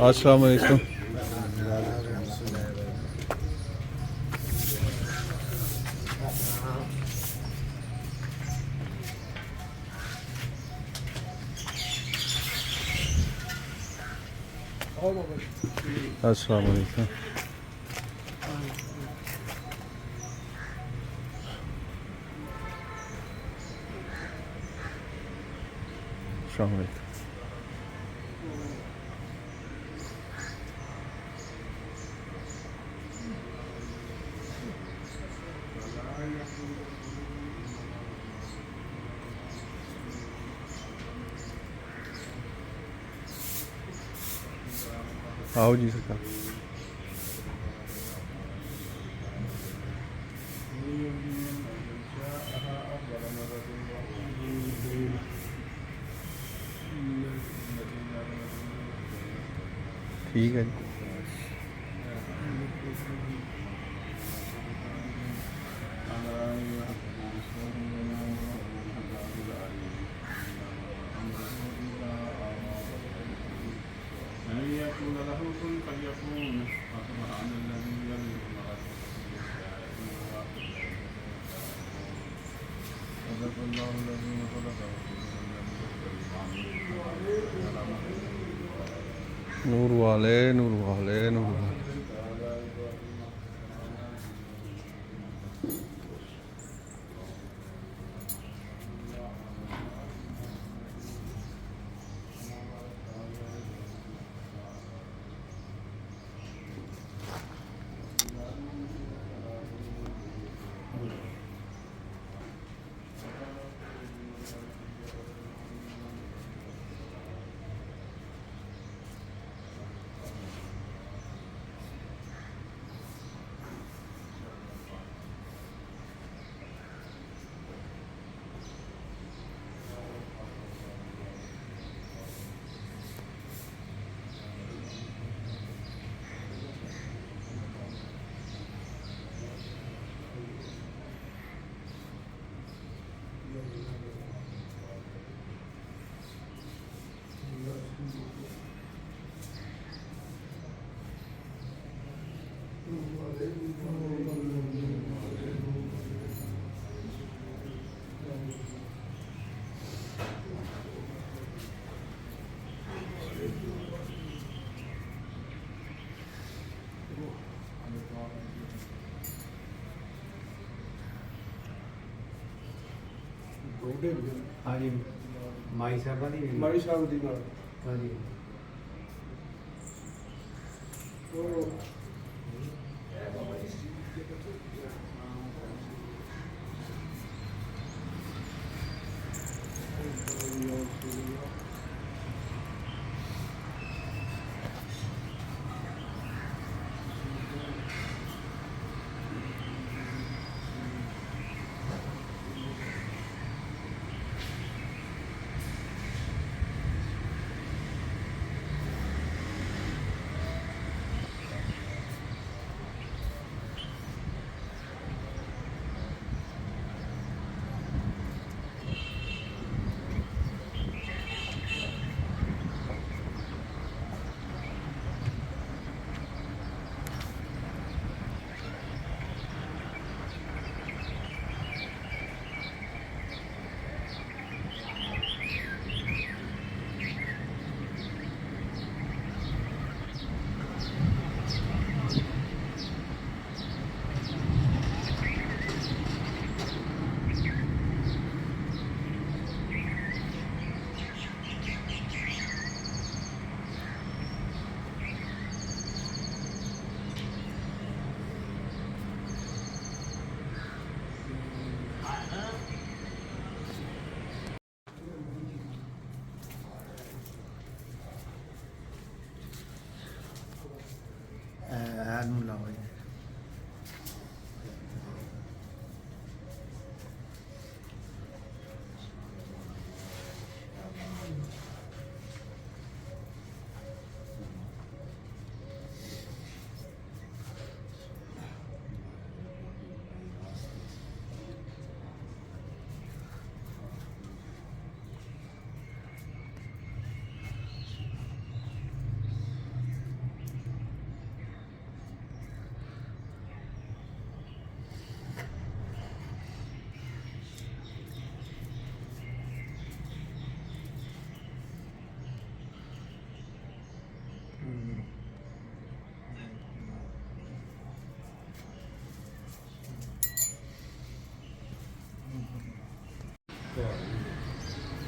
अस्सलाम वालेकुम। अस्सलाम वालेकुम। अस्सलाम वालेकुम। आओ जी सरकार। ठीक है जी। नूर वाले नूर वाले नूर वाले। हाँ जी माई साहब दी ਮਾਈ ਸਾਹਿਬ ਦੀ ਨਾਲ हाँ जी ਉਹ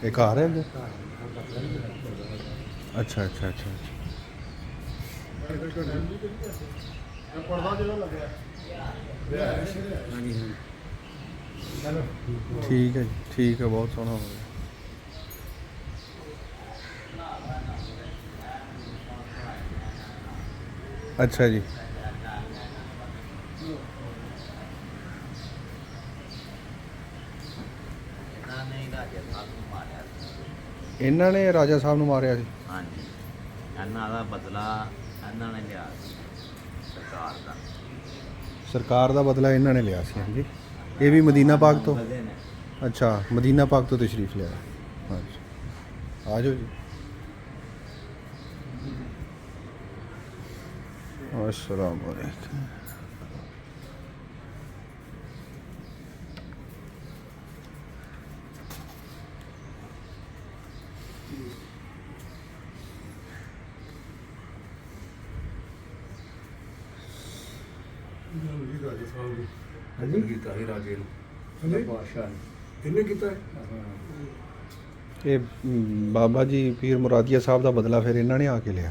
ਇਹ ਘਰ ਹੈ ਅੱਗੇ? ਘਰ ਆ ਬਦਲਾ ਨਹੀਂ ਲੱਗਦਾ। ਅੱਛਾ ਅੱਛਾ ਅੱਛਾ ਅੱਛਾ। ਪਰਦਾ ਜਿਹੜਾ ਲੱਗਿਆ ਹਾਂਜੀ ਹਾਂ ਚਲੋ ਠੀਕ ਹੈ ਜੀ, ਠੀਕ ਹੈ, ਬਹੁਤ ਸੋਹਣਾ ਹੋ ਗਿਆ। ਅੱਛਾ ਜੀ। ਇਹਨਾਂ ਨੇ ਰਾਜਾ ਸਾਹਿਬ ਨੂੰ ਮਾਰਿਆ ਸੀ? ਹਾਂਜੀ, ਇਹਨਾਂ ਦਾ ਬਦਲਾ ਇਹਨਾਂ ਨੇ ਲਿਆ ਸੀ ਸਰਕਾਰ ਦਾ। ਸਰਕਾਰ ਦਾ ਬਦਲਾ ਇਹਨਾਂ ਨੇ ਲਿਆ ਸੀ। ਹਾਂਜੀ, ਇਹ ਵੀ ਮਦੀਨਾ ਪਾਕ ਤੋਂ? ਬਦਲੇ ਨੇ। ਅੱਛਾ, ਮਦੀਨਾ ਪਾਕ ਤੋਂ ਤਸ਼ਰੀਫ ਲਿਆ। ਅੱਛਾ, ਆ ਜਾਓ ਜੀ। अस्सलाम वालेकुम। ਰਾਜਾ ਸਾਹਿਬ ਨੇ ਹਾਂਜੀ ਕੀਤਾ ਸੀ ਰਾਜੇ ਨੂੰ ਹਾਂਜੀ ਬਾਦਸ਼ਾਹ ਨੇ ਇਹਨੇ ਕੀਤਾ ਹੈ ਇਹ ਬਾਬਾ ਜੀ ਪੀਰ ਮੁਰਾਦੀਆ ਸਾਹਿਬ ਦਾ ਬਦਲਾ ਫਿਰ ਇਹਨਾਂ ਨੇ ਆ ਕੇ ਲਿਆ?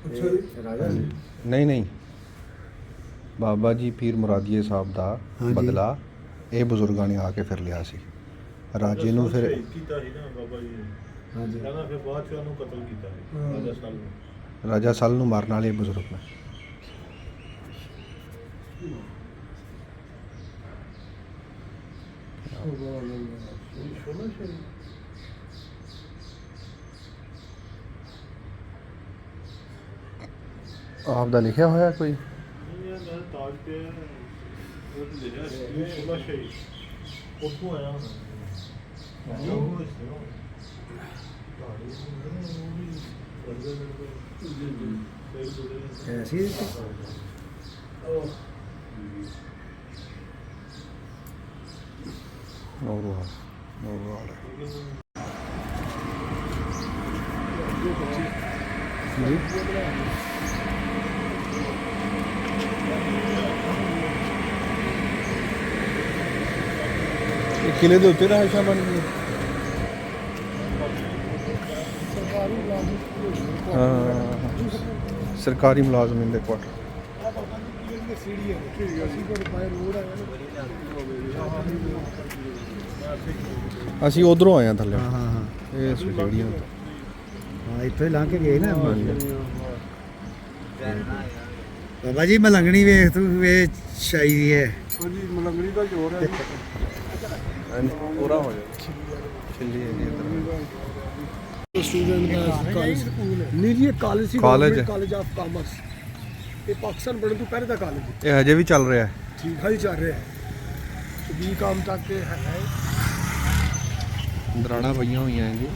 ਅੱਛਾ ਜੀ ਰਾਜਾ ਨੇ ਨਹੀਂ ਨਹੀਂ, ਬਾਬਾ ਜੀ ਪੀਰ ਮੁਰਾਦੀਆ ਸਾਹਿਬ ਦਾ ਹਾਂਜੀ। ਬਦਲਾ ਇਹ ਬਜ਼ੁਰਗਾਂ ਨੇ ਆ ਕੇ ਫਿਰ ਲਿਆ ਸੀ। ਰਾਜੇ ਨੂੰ ਫਿਰ ਸ਼ਹੀਦ ਕੀਤਾ ਸੀ ਨਾ ਬਾਬਾ ਜੀ ਨੇ। ਹਾਂਜੀ ਕਹਿੰਦਾ ਫਿਰ ਬਾਅਦ ਚ ਉਹਨੂੰ ਕਤਲ ਕੀਤਾ ਸੀ ਹਾਂ। ਰਾਜਾ ਸਾਲ ਨੂੰ। ਰਾਜਾ ਸਲ ਨੂੰ ਮਾਰਨ ਵਾਲੇ ਬਜ਼ੁਰਗ ਨੇ। ਸੋਨਾ ਸ਼ਹੀਦ ਆਪ ਦਾ ਲਿਖਿਆ ਹੋਇਆ ਕੋਈ? ਇਹ ਮੈਂ ਤਾਜ ਤੇ ਉਹ ਤੇ ਲਿਖਿਆ ਸੀ ਸੋਨਾ ਸ਼ਹੀਦ ਉੱਥੋਂ ਆਇਆ ਹੁਣ ਉਹ ਇਸ ਤਰ੍ਹਾਂ ਐਸੀ ਨੂਰ ਵਾਲਾ, ਨੂਰ ਵਾਲਾ। ਜੀ ਇਹ ਕਿਲੇ ਦੇ ਉੱਤੇ ਰਹਾਇਸ਼ਾਂ ਬਣ ਗਈਆਂ? ਸਰਕਾਰੀ ਮੁਲਾਜ਼ਮ ਹਾਂ, ਸਰਕਾਰੀ ਮੁਲਾਜ਼ਮਾਂ ਦੇ ਕੁਆਟਰ। ਆ ਬਾਬਾ ਜੀ ਦੀ ਸੀੜੀ ਹੈ ਠੀਕ ਹੈ ਅਸੀਂ ਕੋਲ ਪਾਏ ਰੋਡ ਆਇਆ ਅਸੀਂ ਉਧਰੋਂ ਆਏ ਹਾਂ ਥੱਲੇ। ਹਾਂ ਹਾਂ ਹਾਂ ਇਹ ਸਟੇਡੀਅਮ। ਹਾਂ ਇੱਥੋਂ ਹੀ ਲੰਘ ਕੇ ਗਏ ਨਾ ਬਾਬਾ ਜੀ ਮਲੰਗਣੀ ਵੇਖ ਤੂੰ ਵੇ ਸ਼ਾਈ ਦੀ ਹੈ ਹਾਂਜੀ ਮਲੰਗਣੀ ਦਾ ਜੋਰ ਹੈ ਪੂਰਾ ਹੋ ਜਾਏ ਛਿੱਲੀ ਹੈ ਜੀ ਇੱਧਰ। स्टूडेंट का कॉलेज नहीं जी, ये कॉलेज ही कॉलेज है। कॉलेज ऑफ कॉमर्स ये पाकिस्तान बनने तो पहले का कॉलेज है ਇਹ ਹਜੇ ਵੀ ਚੱਲ ਰਿਹਾ ਹੈ? ठीक है ही चल रहा है तो बी कॉम तक के है ਦਰਾਣਾ ਪਈਆਂ ਹੋਈਆਂ ਹੈ ਜੀ।